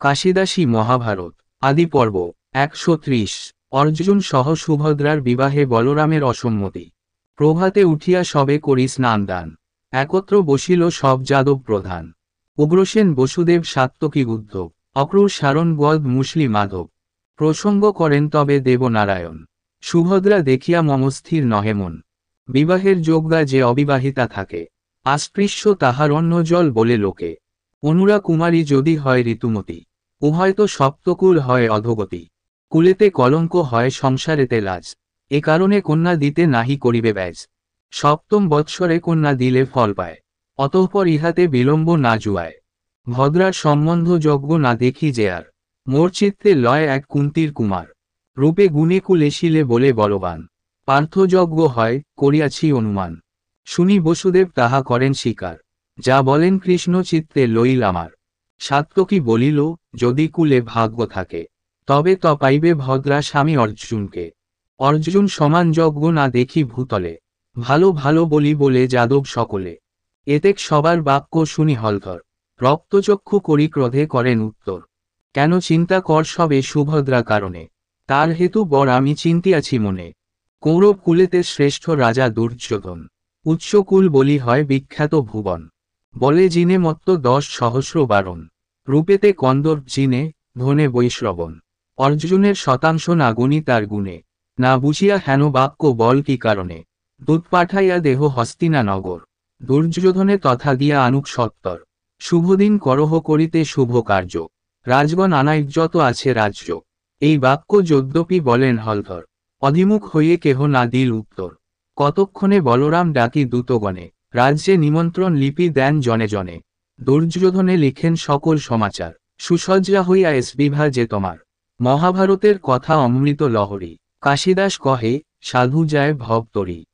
কাশিদাসী মহাভারত আদি পর্ব ১৩০। অর্জুন সহ সুভদ্রার বিবাহে বলরামের অসম্মতি। প্রভাতে উঠিয়া সবে করি স্নান দান, একত্র বসিল সব যাদব প্রধান। উগ্রসেন বসুদেব সাত্তকী উদ্ধব, অক্রূর সারণ বদ মুসলি মাধব। প্রসঙ্গ করেন তবে দেবনারায়ণ, সুভদ্রা দেখিয়া মমস্থির নহে মন। বিবাহের যোগ্যা যে অবিবাহিতা থাকে, আস্পৃশ্য তাহার অন্য জল বলে লোকে। অনুরা কুমারী যদি হয় ঋতুমতী, উভয়তো সপ্তকুল হয় অধোগতি। কুলেতে কলঙ্ক হয় সংসারেতে লাজ, এ কারণে কন্যা দিতে নাহি করিবে ব্যজ। সপ্তম বৎসরে কন্যা দিলে ফল পায়, অতঃপর ইহাতে বিলম্ব না জুয়ায়। ভদ্রার সম্বন্ধ যজ্ঞ না দেখি যে আর, মোর চিত্তে লয় এক কুন্তির কুমার। রূপে গুণে কুলেশিলে বলে বলবান, পার্থযজ্ঞ হয় করিয়াছি অনুমান। শুনি বসুদেব তাহা করেন স্বীকার, যা বলেন কৃষ্ণ চিত্তে লইল আমার। সাত্তকী বলিল, যদি কুলে ভাগ্য থাকে, তবে ত পাইবে ভদ্রা স্বামী অর্জুনকে। অর্জুন সমান যজ্ঞ না দেখি ভূতলে, ভালো ভালো বলি বলে যাদব সকলে। এতেক সবার বাক্য শুনি হলধর, রক্তচক্ষু করি ক্রোধে করেন উত্তর। কেন চিন্তা কর সবে সুভদ্রা কারণে, তার হেতু বর আমি চিন্তিয়াছি মনে। কৌরব কুলেতে শ্রেষ্ঠ রাজা দুর্যোধন, উচ্চকুল বলি হয় বিখ্যাত ভুবন। বলে জিনে মত্ত 10 সহস্র বারণ, রূপেতে কন্দর্প জিনে, ধনে বৈশ্রবণ। অর্জুনের শতাংশ না গুণী তার গুণে, না বুঝিয়া হেন বাক্য বল কি কারণে। দূত পাঠাইয়া দেহ হস্তিনা নগর, দুর্যোধনে তথা গিয়া আনুক সত্তর। শুভদিন করহ করিতে শুভ কার্য, রাজগণ আনাই যত আছে রাজ্য। এই বাক্য যদ্যপি বলেন হলধর, অধিমুখ হইয়ে কেহ না দিল উত্তর। কতক্ষণে বলরাম ডাকি দূতগণে, রাজ্যে নিমন্ত্রণ লিপি দেন জনে জনে। দুর্যোধনে লিখেন সকল সমাচার, সুসজ্জা হইয়া বিভা যে তোমার। মহাভারতের কথা অমৃত লহরী, কাশিদাস কহে সাধু যায় ভবতরী।